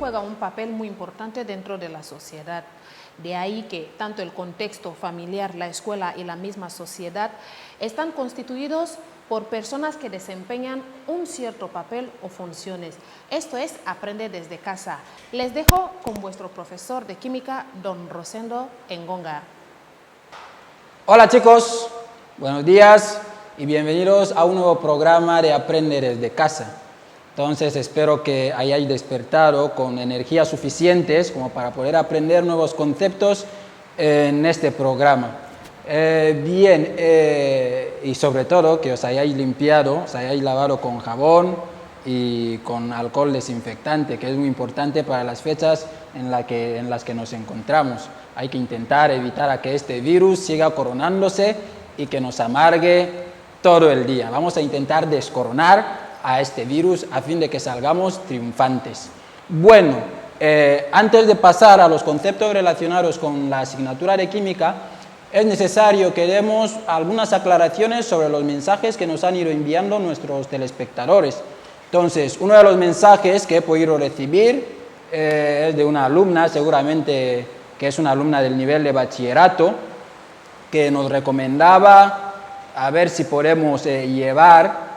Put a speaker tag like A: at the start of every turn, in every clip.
A: juega un papel muy importante dentro de la sociedad. De ahí que tanto el contexto familiar, la escuela y la misma sociedad están constituidos por personas que desempeñan un cierto papel o funciones. Esto es, aprende desde casa. Les dejo con vuestro profesor de química, don Rosendo Engonga.
B: Hola chicos, buenos días y bienvenidos a un nuevo programa de Aprende desde casa. Entonces espero que hayáis despertado con energías suficientes como para poder aprender nuevos conceptos en este programa. Y sobre todo que os hayáis limpiado, os hayáis lavado con jabón y con alcohol desinfectante, que es muy importante para las fechas en las que nos encontramos. Hay que intentar evitar a que este virus siga coronándose y que nos amargue todo el día. Vamos a intentar descoronar a este virus a fin de que salgamos triunfantes. Bueno, antes de pasar a los conceptos relacionados con la asignatura de química, es necesario que demos algunas aclaraciones sobre los mensajes que nos han ido enviando nuestros telespectadores. Entonces, uno de los mensajes que he podido recibir es de una alumna, seguramente que es una alumna del nivel de bachillerato, que nos recomendaba a ver si podemos llevar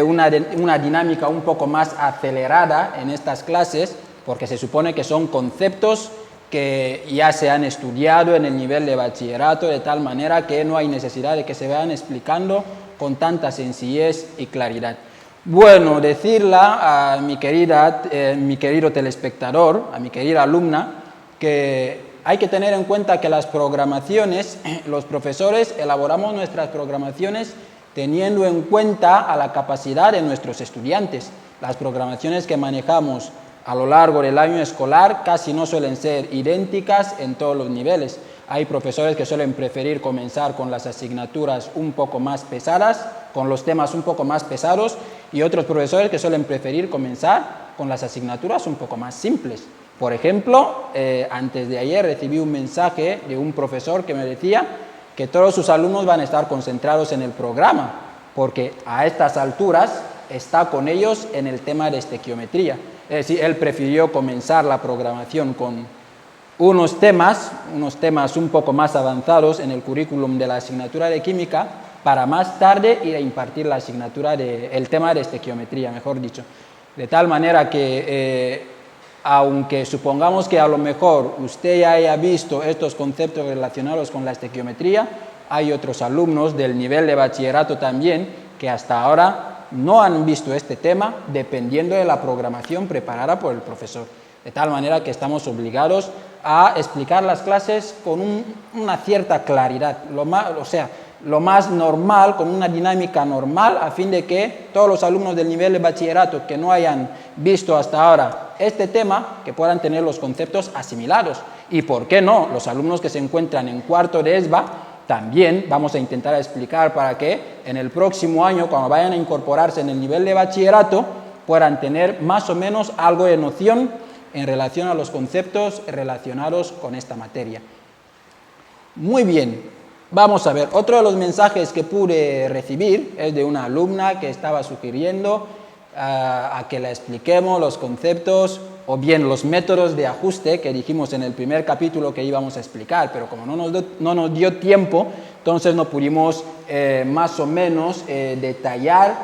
B: una dinámica un poco más acelerada en estas clases, porque se supone que son conceptos que ya se han estudiado en el nivel de bachillerato, de tal manera que no hay necesidad de que se vayan explicando con tanta sencillez y claridad. Bueno, decirla a mi querido telespectador, a mi querida alumna, que hay que tener en cuenta que las programaciones, los profesores elaboramos nuestras programaciones teniendo en cuenta a la capacidad de nuestros estudiantes. Las programaciones que manejamos a lo largo del año escolar casi no suelen ser idénticas en todos los niveles. Hay profesores que suelen preferir comenzar con las asignaturas un poco más pesadas, con los temas un poco más pesados, y otros profesores que suelen preferir comenzar con las asignaturas un poco más simples. Por ejemplo, antes de ayer recibí un mensaje de un profesor que me decía que todos sus alumnos van a estar concentrados en el programa, porque a estas alturas está con ellos en el tema de estequiometría. Es decir, él prefirió comenzar la programación con unos temas un poco más avanzados en el currículum de la asignatura de química, para más tarde ir a impartir la asignatura el tema de estequiometría, mejor dicho. De tal manera que aunque supongamos que a lo mejor usted ya haya visto estos conceptos relacionados con la estequiometría, hay otros alumnos del nivel de bachillerato también que hasta ahora no han visto este tema, dependiendo de la programación preparada por el profesor. De tal manera que estamos obligados a explicar las clases con una cierta claridad, lo más normal, con una dinámica normal, a fin de que todos los alumnos del nivel de bachillerato que no hayan visto hasta ahora este tema, que puedan tener los conceptos asimilados. Y por qué no, los alumnos que se encuentran en cuarto de ESBA, también vamos a intentar explicar para que en el próximo año, cuando vayan a incorporarse en el nivel de bachillerato, puedan tener más o menos algo de noción en relación a los conceptos relacionados con esta materia. Muy bien. Vamos a ver, otro de los mensajes que pude recibir es de una alumna que estaba sugiriendo a que le expliquemos los conceptos o bien los métodos de ajuste que dijimos en el primer capítulo que íbamos a explicar, pero como no nos dio tiempo, entonces no pudimos más o menos detallar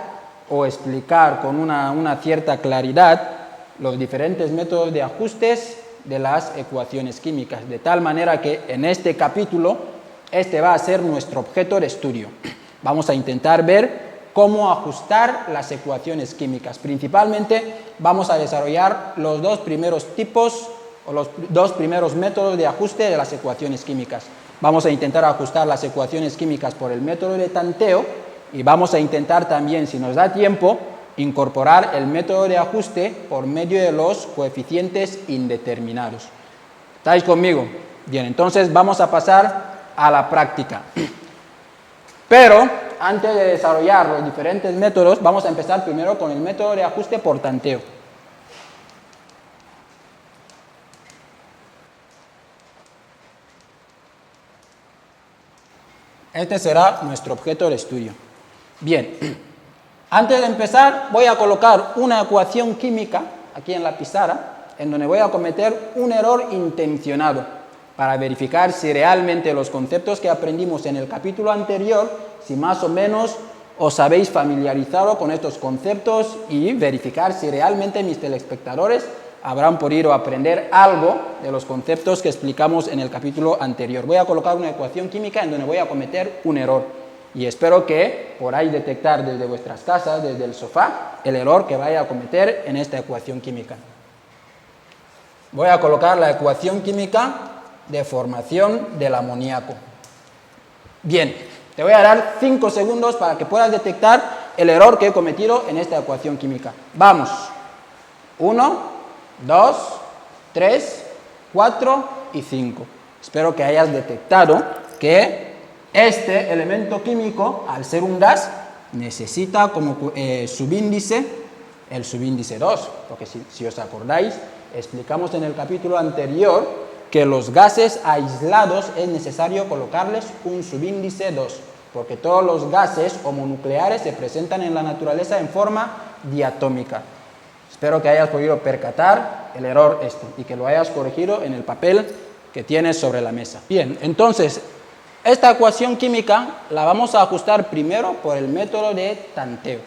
B: o explicar con una cierta claridad los diferentes métodos de ajustes de las ecuaciones químicas, de tal manera que en este capítulo este va a ser nuestro objeto de estudio. Vamos a intentar ver cómo ajustar las ecuaciones químicas. Principalmente vamos a desarrollar los dos primeros tipos o los dos primeros métodos de ajuste de las ecuaciones químicas. Vamos a intentar ajustar las ecuaciones químicas por el método de tanteo y vamos a intentar también, si nos da tiempo, incorporar el método de ajuste por medio de los coeficientes indeterminados. ¿Estáis conmigo? Bien, entonces vamos a pasar a la práctica. Pero antes de desarrollar los diferentes métodos, vamos a empezar primero con el método de ajuste por tanteo. Este será nuestro objeto de estudio. Bien, antes de empezar voy a colocar una ecuación química aquí en la pizarra. en donde voy a cometer un error intencionado para verificar si realmente los conceptos que aprendimos en el capítulo anterior, si más o menos os habéis familiarizado con estos conceptos y verificar si realmente mis telespectadores habrán podido aprender algo de los conceptos que explicamos en el capítulo anterior. Voy a colocar una ecuación química en donde voy a cometer un error y espero que podáis detectar desde vuestras casas, desde el sofá, el error que vaya a cometer en esta ecuación química. Voy a colocar la ecuación química de formación del amoníaco. Bien, te voy a dar 5 segundos para que puedas detectar el error que he cometido en esta ecuación química. Vamos. 1, 2, 3, 4 y 5. Espero que hayas detectado que este elemento químico, al ser un gas, necesita como subíndice el subíndice 2, porque si os acordáis, explicamos en el capítulo anterior que los gases aislados es necesario colocarles un subíndice 2, porque todos los gases homonucleares se presentan en la naturaleza en forma diatómica. Espero que hayas podido percatar el error y que lo hayas corregido en el papel que tienes sobre la mesa. Bien, entonces, esta ecuación química la vamos a ajustar primero por el método de tanteo.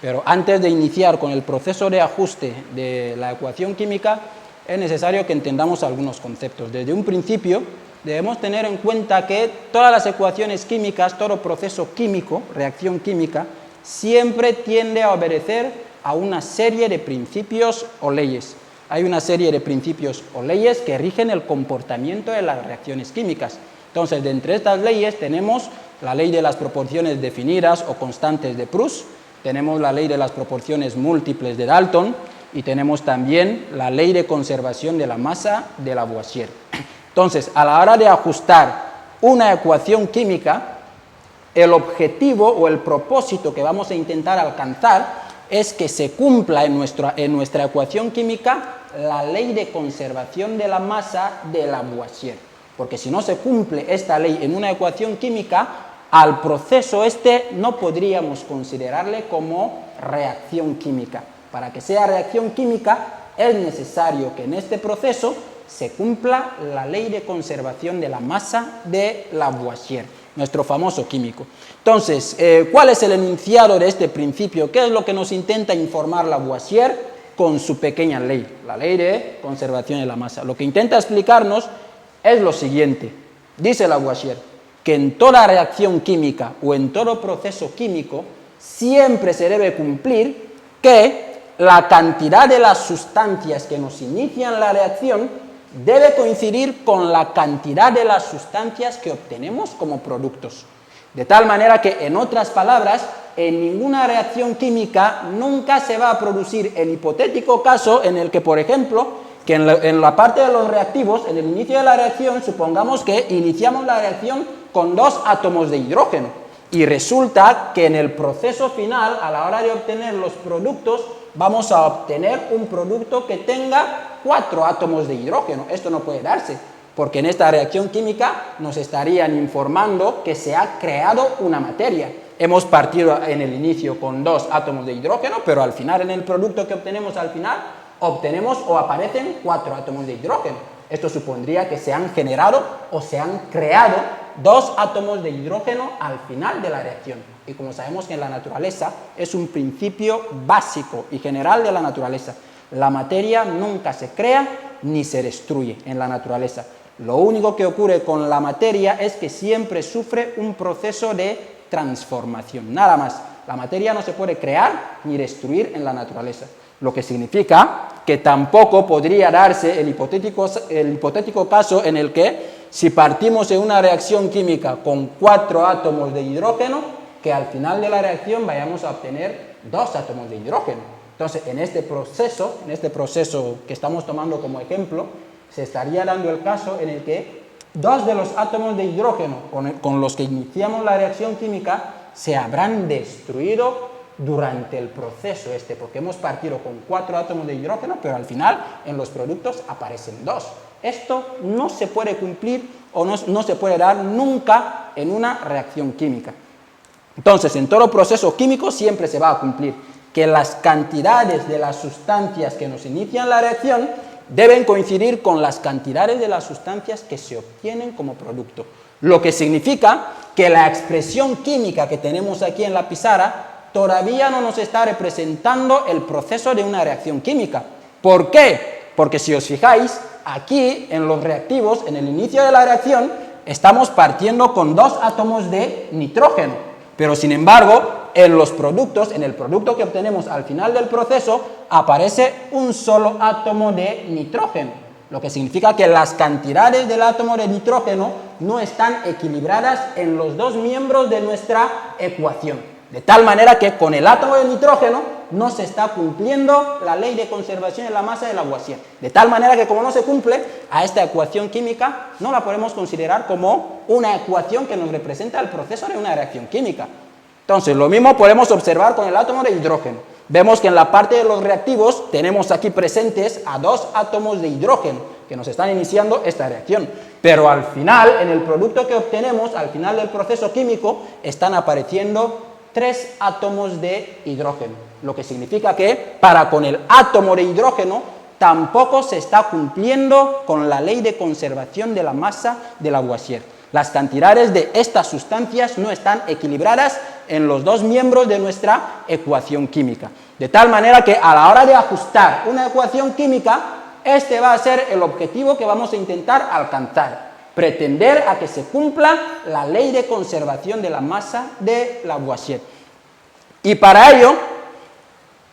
B: Pero antes de iniciar con el proceso de ajuste de la ecuación química, es necesario que entendamos algunos conceptos. Desde un principio, debemos tener en cuenta que todas las ecuaciones químicas, todo proceso químico, reacción química, siempre tiende a obedecer a una serie de principios o leyes. Hay una serie de principios o leyes que rigen el comportamiento de las reacciones químicas. Entonces, de entre estas leyes tenemos la ley de las proporciones definidas o constantes de Proust, tenemos la ley de las proporciones múltiples de Dalton y tenemos también la ley de conservación de la masa de Lavoisier. Entonces, a la hora de ajustar una ecuación química, el objetivo o el propósito que vamos a intentar alcanzar es que se cumpla en nuestra ecuación química la ley de conservación de la masa de Lavoisier. Porque si no se cumple esta ley en una ecuación química, al proceso no podríamos considerarle como reacción química. Para que sea reacción química es necesario que en este proceso se cumpla la ley de conservación de la masa de Lavoisier, nuestro famoso químico. Entonces, ¿cuál es el enunciado de este principio? ¿Qué es lo que nos intenta informar Lavoisier con su pequeña ley, la ley de conservación de la masa? Lo que intenta explicarnos es lo siguiente. Dice Lavoisier que en toda reacción química o en todo proceso químico siempre se debe cumplir que la cantidad de las sustancias que nos inician la reacción debe coincidir con la cantidad de las sustancias que obtenemos como productos. De tal manera que, en otras palabras, en ninguna reacción química nunca se va a producir el hipotético caso en el que, por ejemplo, que en la parte de los reactivos, en el inicio de la reacción, supongamos que iniciamos la reacción con 2 átomos de hidrógeno y resulta que en el proceso final, a la hora de obtener los productos, vamos a obtener un producto que tenga 4 átomos de hidrógeno. Esto no puede darse, porque en esta reacción química nos estarían informando que se ha creado una materia. Hemos partido en el inicio con 2 átomos de hidrógeno, pero al final, en el producto que obtenemos al final, obtenemos o aparecen 4 átomos de hidrógeno. Esto supondría que se han generado o se han creado 2 átomos de hidrógeno al final de la reacción. Y como sabemos que en la naturaleza es un principio básico y general de la naturaleza, la materia nunca se crea ni se destruye en la naturaleza. Lo único que ocurre con la materia es que siempre sufre un proceso de transformación, nada más. La materia no se puede crear ni destruir en la naturaleza, lo que significa que tampoco podría darse el hipotético caso en el que, si partimos en una reacción química con 4 átomos de hidrógeno, que al final de la reacción vayamos a obtener 2 átomos de hidrógeno. Entonces, en este proceso que estamos tomando como ejemplo, se estaría dando el caso en el que 2 de los átomos de hidrógeno con los que iniciamos la reacción química se habrán destruido durante el proceso porque hemos partido con 4 átomos de hidrógeno, pero al final en los productos aparecen 2. Esto no se puede cumplir o no se puede dar nunca en una reacción química. Entonces, en todo proceso químico siempre se va a cumplir que las cantidades de las sustancias que nos inician la reacción deben coincidir con las cantidades de las sustancias que se obtienen como producto. Lo que significa que la expresión química que tenemos aquí en la pizarra todavía no nos está representando el proceso de una reacción química. ¿Por qué? Porque si os fijáis, aquí en los reactivos, en el inicio de la reacción, estamos partiendo con 2 átomos de nitrógeno, pero sin embargo, en los productos, en el producto que obtenemos al final del proceso, aparece un solo átomo de nitrógeno, lo que significa que las cantidades del átomo de nitrógeno no están equilibradas en los 2 miembros de nuestra ecuación, de tal manera que con el átomo de nitrógeno no se está cumpliendo la ley de conservación de la masa de Lavoisier, de tal manera que como no se cumple, a esta ecuación química no la podemos considerar como una ecuación que nos representa el proceso de una reacción química. Entonces, lo mismo podemos observar con el átomo de hidrógeno. Vemos que en la parte de los reactivos tenemos aquí presentes a 2 átomos de hidrógeno que nos están iniciando esta reacción, pero al final, en el producto que obtenemos, al final del proceso químico, están apareciendo 3 átomos de hidrógeno, lo que significa que para con el átomo de hidrógeno tampoco se está cumpliendo con la ley de conservación de la masa de Lavoisier. Las cantidades de estas sustancias no están equilibradas en los 2 miembros de nuestra ecuación química. De tal manera que a la hora de ajustar una ecuación química, este va a ser el objetivo que vamos a intentar alcanzar. Pretender a que se cumpla la ley de conservación de la masa de Lavoisier. Y para ello,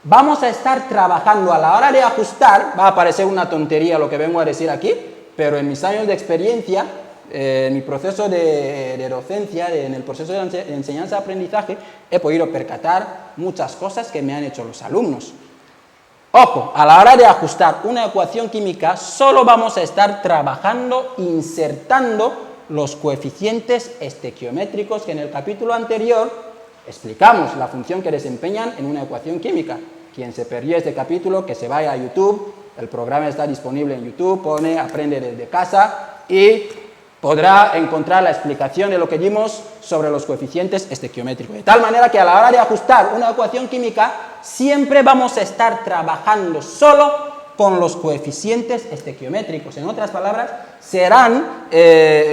B: vamos a estar trabajando a la hora de ajustar, va a parecer una tontería lo que vengo a decir aquí, pero en mis años de experiencia, en mi proceso de docencia, en el proceso de enseñanza-aprendizaje, he podido percatar muchas cosas que me han hecho los alumnos. Ojo, a la hora de ajustar una ecuación química, solo vamos a estar trabajando, insertando los coeficientes estequiométricos que en el capítulo anterior explicamos la función que desempeñan en una ecuación química. Quien se perdió este capítulo, que se vaya a YouTube, el programa está disponible en YouTube, pone Aprende desde casa y podrá encontrar la explicación de lo que vimos sobre los coeficientes estequiométricos. De tal manera que a la hora de ajustar una ecuación química, siempre vamos a estar trabajando solo con los coeficientes estequiométricos. En otras palabras, serán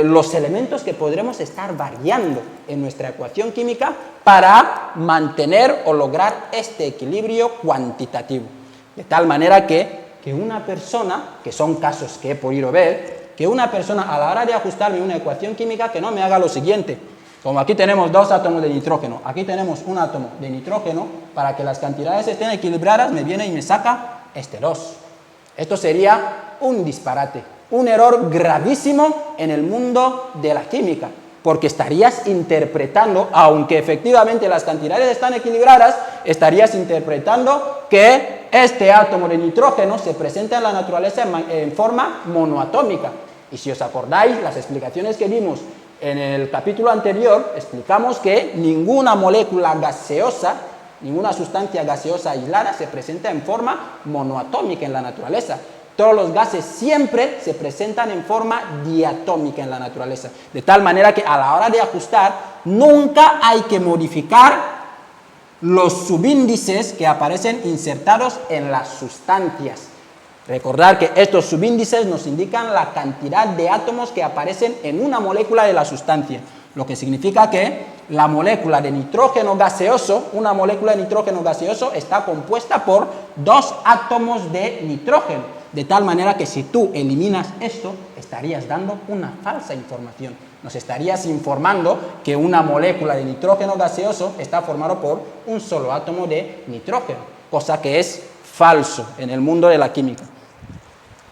B: los elementos que podremos estar variando en nuestra ecuación química para mantener o lograr este equilibrio cuantitativo. De tal manera que una persona, que son casos que he podido ver, que una persona a la hora de ajustarme una ecuación química que no me haga lo siguiente. Como aquí tenemos 2 átomos de nitrógeno, aquí tenemos un átomo de nitrógeno, para que las cantidades estén equilibradas me viene y me saca este 2. Esto sería un disparate, un error gravísimo en el mundo de la química, porque estarías interpretando, aunque efectivamente las cantidades están equilibradas, estarías interpretando que este átomo de nitrógeno se presenta en la naturaleza en forma monoatómica. Y si os acordáis, las explicaciones que dimos en el capítulo anterior, explicamos que ninguna molécula gaseosa, ninguna sustancia gaseosa aislada se presenta en forma monoatómica en la naturaleza. Todos los gases siempre se presentan en forma diatómica en la naturaleza. De tal manera que a la hora de ajustar, nunca hay que modificar los subíndices que aparecen insertados en las sustancias. Recordar que estos subíndices nos indican la cantidad de átomos que aparecen en una molécula de la sustancia, lo que significa que la molécula de nitrógeno gaseoso, una molécula de nitrógeno gaseoso está compuesta por 2 átomos de nitrógeno, de tal manera que si tú eliminas esto, estarías dando una falsa información. Nos estarías informando que una molécula de nitrógeno gaseoso está formada por un solo átomo de nitrógeno, cosa que es falso en el mundo de la química.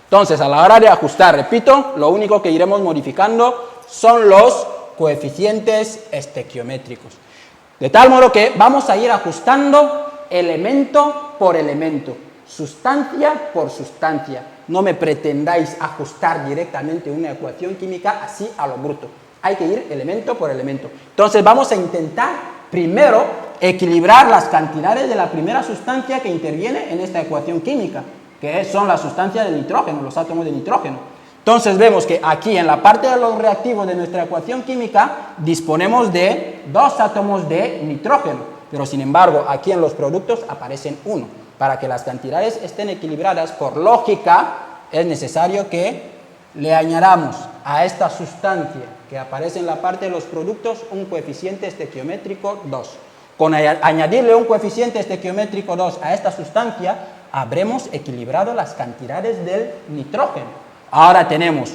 B: Entonces, a la hora de ajustar, repito, lo único que iremos modificando son los coeficientes estequiométricos. De tal modo que vamos a ir ajustando elemento por elemento, sustancia por sustancia. No me pretendáis ajustar directamente una ecuación química así a lo bruto. Hay que ir elemento por elemento. Entonces vamos a intentar primero equilibrar las cantidades de la primera sustancia que interviene en esta ecuación química, que son las sustancias de nitrógeno, los átomos de nitrógeno. Entonces vemos que aquí en la parte de los reactivos de nuestra ecuación química disponemos de 2 átomos de nitrógeno, pero sin embargo aquí en los productos aparecen 1. Para que las cantidades estén equilibradas, por lógica, es necesario que le añadamos a esta sustancia que aparece en la parte de los productos un coeficiente estequiométrico 2. Con añadirle un coeficiente estequiométrico 2 a esta sustancia, habremos equilibrado las cantidades del nitrógeno. Ahora tenemos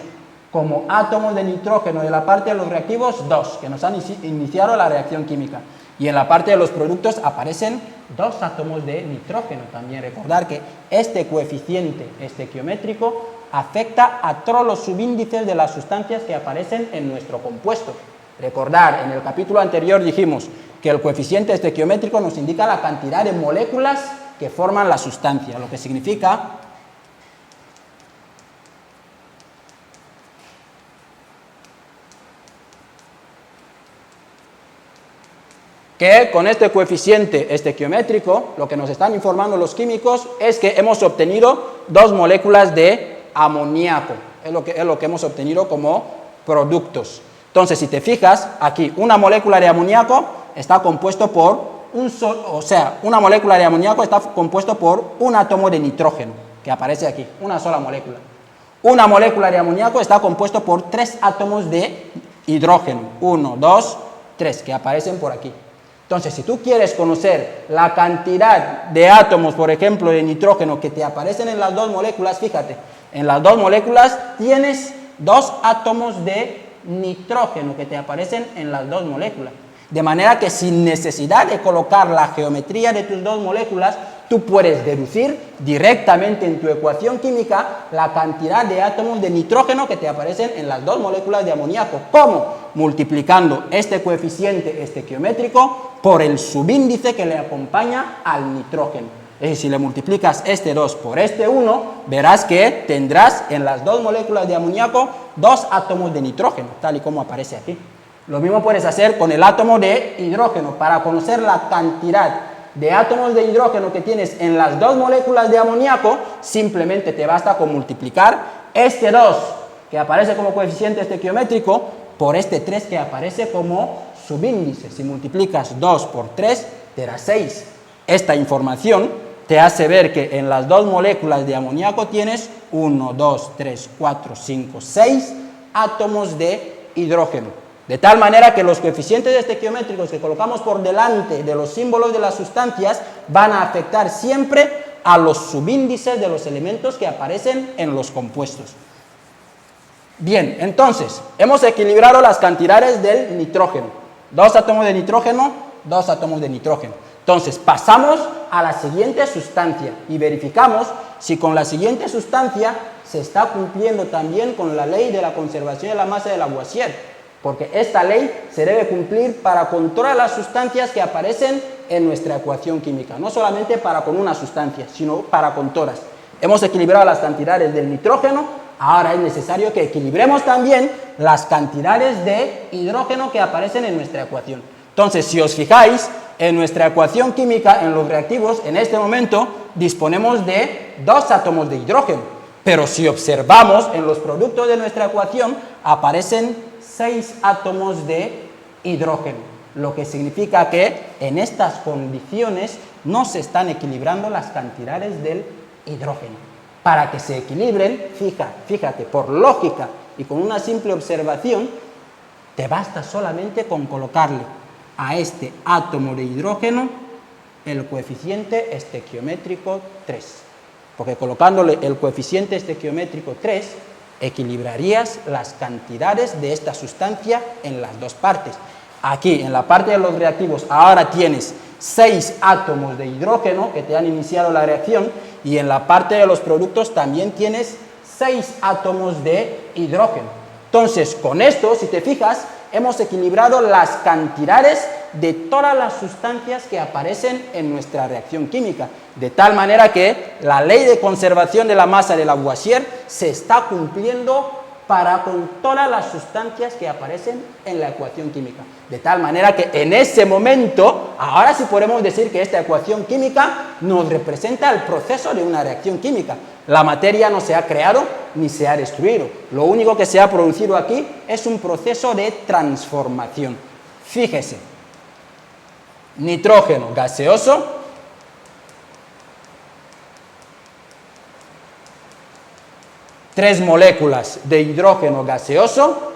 B: como átomos de nitrógeno de la parte de los reactivos 2, que nos han iniciado la reacción química. Y en la parte de los productos aparecen 2 átomos de nitrógeno. También recordar que este coeficiente estequiométrico afecta a todos los subíndices de las sustancias que aparecen en nuestro compuesto. Recordar, en el capítulo anterior dijimos que el coeficiente estequiométrico nos indica la cantidad de moléculas que forman la sustancia, lo que significa que con este coeficiente estequiométrico, lo que nos están informando los químicos es que hemos obtenido 2 moléculas de amoníaco, es lo que hemos obtenido como productos. Entonces, si te fijas, aquí una molécula de amoníaco está compuesto por una molécula de amoníaco está compuesto por un átomo de nitrógeno, que aparece aquí, una sola molécula. Una molécula de amoníaco está compuesto por 3 átomos de hidrógeno, 1, 2, 3, que aparecen por aquí. Entonces, si tú quieres conocer la cantidad de átomos, por ejemplo, de nitrógeno que te aparecen en las 2 moléculas, fíjate, en las 2 moléculas tienes 2 átomos de nitrógeno que te aparecen en las 2 moléculas. De manera que sin necesidad de colocar la geometría de tus 2 moléculas, tú puedes deducir directamente en tu ecuación química la cantidad de átomos de nitrógeno que te aparecen en las 2 moléculas de amoníaco. ¿Cómo? Multiplicando este coeficiente estequiométrico por el subíndice que le acompaña al nitrógeno. Es decir, si le multiplicas este 2 por este 1, verás que tendrás en las 2 moléculas de amoníaco 2 átomos de nitrógeno, tal y como aparece aquí. Lo mismo puedes hacer con el átomo de hidrógeno. Para conocer la cantidad de átomos de hidrógeno que tienes en las 2 moléculas de amoníaco, simplemente te basta con multiplicar este 2 que aparece como coeficiente estequiométrico por este 3 que aparece como subíndice. Si multiplicas 2 por 3, te da 6. Esta información te hace ver que en las 2 moléculas de amoníaco tienes 1, 2, 3, 4, 5, 6 átomos de hidrógeno. De tal manera que los coeficientes estequiométricos que colocamos por delante de los símbolos de las sustancias van a afectar siempre a los subíndices de los elementos que aparecen en los compuestos. Bien, entonces, hemos equilibrado las cantidades del nitrógeno. 2 átomos de nitrógeno, 2 átomos de nitrógeno. Entonces, pasamos a la siguiente sustancia y verificamos si con la siguiente sustancia se está cumpliendo también con la ley de la conservación de la masa de Lavoisier. Porque esta ley se debe cumplir para con todas las sustancias que aparecen en nuestra ecuación química. No solamente para con una sustancia, sino para con todas. Hemos equilibrado las cantidades del nitrógeno, ahora es necesario que equilibremos también las cantidades de hidrógeno que aparecen en nuestra ecuación. Entonces, si os fijáis, en nuestra ecuación química, en los reactivos, en este momento, disponemos de 2 átomos de hidrógeno. Pero si observamos en los productos de nuestra ecuación, aparecen 6 átomos de hidrógeno, lo que significa que en estas condiciones no se están equilibrando las cantidades del hidrógeno. Para que se equilibren, fíjate, por lógica y con una simple observación, te basta solamente con colocarle a este átomo de hidrógeno el coeficiente estequiométrico 3. Porque colocándole el coeficiente estequiométrico 3, equilibrarías las cantidades de esta sustancia en las 2 partes. Aquí, en la parte de los reactivos, ahora tienes 6 átomos de hidrógeno que te han iniciado la reacción, y en la parte de los productos también tienes 6 átomos de hidrógeno. Entonces, con esto, si te fijas, hemos equilibrado las cantidades de todas las sustancias que aparecen en nuestra reacción química, de tal manera que la ley de conservación de la masa de Lavoisier se está cumpliendo para con todas las sustancias que aparecen en la ecuación química. De tal manera que en ese momento, ahora sí podemos decir que esta ecuación química nos representa el proceso de una reacción química. La materia no se ha creado ni se ha destruido. Lo único que se ha producido aquí es un proceso de transformación. Fíjese, nitrógeno gaseoso, 3 moléculas de hidrógeno gaseoso,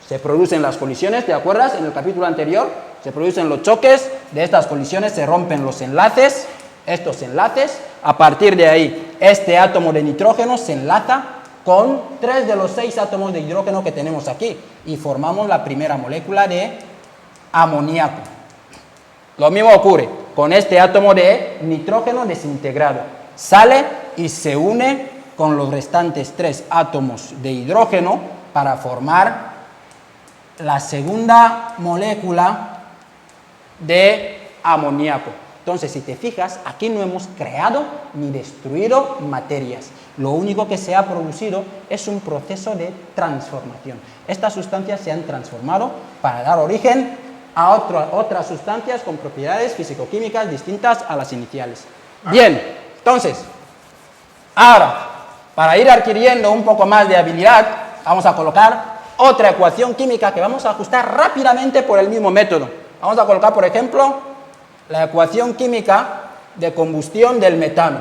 B: se producen las colisiones, ¿te acuerdas? En el capítulo anterior se producen los choques, de estas colisiones se rompen los enlaces, estos enlaces, a partir de ahí este átomo de nitrógeno se enlaza con 3 de los 6 átomos de hidrógeno que tenemos aquí y formamos la primera molécula de amoníaco. Lo mismo ocurre con este átomo de nitrógeno desintegrado, sale y se une con los restantes 3 átomos de hidrógeno para formar la segunda molécula de amoníaco. Entonces, si te fijas, aquí no hemos creado ni destruido materias. Lo único que se ha producido es un proceso de transformación. Estas sustancias se han transformado para dar origen a otras sustancias con propiedades físico-químicas distintas a las iniciales. Bien, entonces, ahora, para ir adquiriendo un poco más de habilidad, vamos a colocar otra ecuación química que vamos a ajustar rápidamente por el mismo método. Vamos a colocar, por ejemplo, la ecuación química de combustión del metano.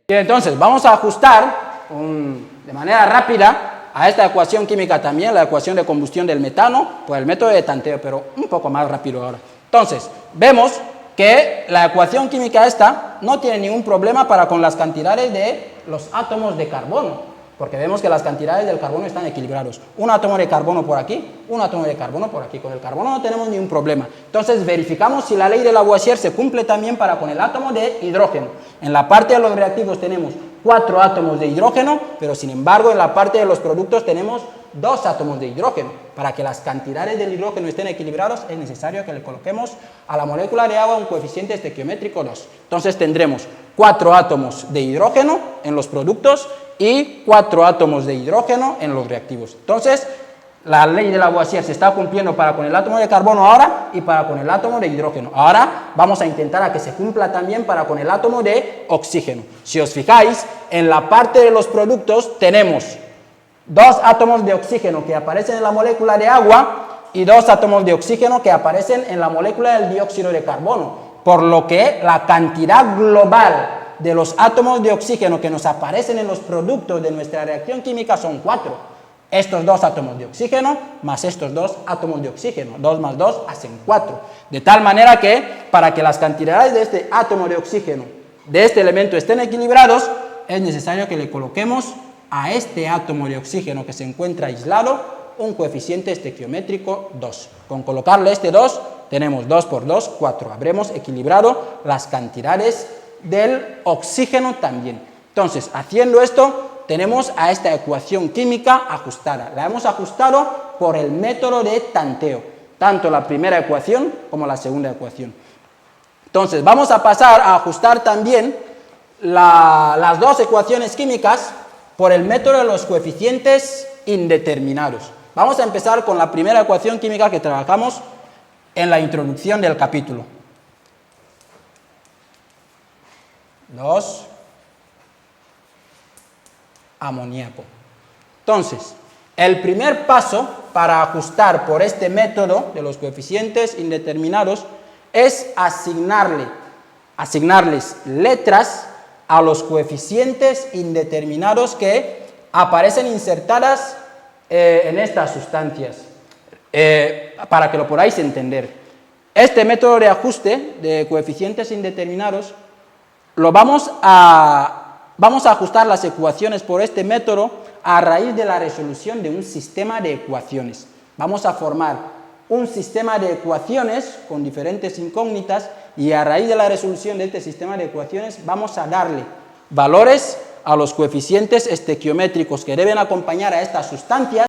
B: Bien, entonces, vamos a ajustar de manera rápida a esta ecuación química también, la ecuación de combustión del metano, por el método de tanteo, pero un poco más rápido ahora. Entonces, vemos que la ecuación química esta no tiene ningún problema para con las cantidades de los átomos de carbono, porque vemos que las cantidades del carbono están equilibrados. Un átomo de carbono por aquí, un átomo de carbono por aquí. Con el carbono no tenemos ningún problema. Entonces verificamos si la ley de Lavoisier se cumple también para con el átomo de hidrógeno. En la parte de los reactivos tenemos 4 átomos de hidrógeno, pero sin embargo en la parte de los productos tenemos 2 átomos de hidrógeno. Para que las cantidades del hidrógeno estén equilibrados es necesario que le coloquemos a la molécula de agua un coeficiente estequiométrico 2. Entonces tendremos 4 átomos de hidrógeno en los productos y 4 átomos de hidrógeno en los reactivos. Entonces, la ley de Lavoisier se está cumpliendo para con el átomo de carbono ahora y para con el átomo de hidrógeno. Ahora vamos a intentar a que se cumpla también para con el átomo de oxígeno. Si os fijáis, en la parte de los productos tenemos 2 átomos de oxígeno que aparecen en la molécula de agua y 2 átomos de oxígeno que aparecen en la molécula del dióxido de carbono, por lo que la cantidad global de los átomos de oxígeno que nos aparecen en los productos de nuestra reacción química son 4. Estos 2 átomos de oxígeno más estos 2 átomos de oxígeno. 2 más 2 hacen 4. De tal manera que para que las cantidades de este átomo de oxígeno, de este elemento, estén equilibrados, es necesario que le coloquemos a este átomo de oxígeno que se encuentra aislado un coeficiente estequiométrico 2. Con colocarle este 2, tenemos 2 por 2, 4. Habremos equilibrado las cantidades del oxígeno también. Entonces, haciendo esto, tenemos a esta ecuación química ajustada. La hemos ajustado por el método de tanteo, tanto la primera ecuación como la segunda ecuación. Entonces, vamos a pasar a ajustar también las 2 ecuaciones químicas por el método de los coeficientes indeterminados. Vamos a empezar con la primera ecuación química que trabajamos en la introducción del capítulo. 2 amoníaco. Entonces, el primer paso para ajustar por este método de los coeficientes indeterminados es asignarles letras a los coeficientes indeterminados que aparecen insertadas en estas sustancias, para que lo podáis entender. Este método de ajuste de coeficientes indeterminados vamos a ajustar las ecuaciones por este método a raíz de la resolución de un sistema de ecuaciones. Vamos a formar un sistema de ecuaciones con diferentes incógnitas y a raíz de la resolución de este sistema de ecuaciones vamos a darle valores a los coeficientes estequiométricos que deben acompañar a estas sustancias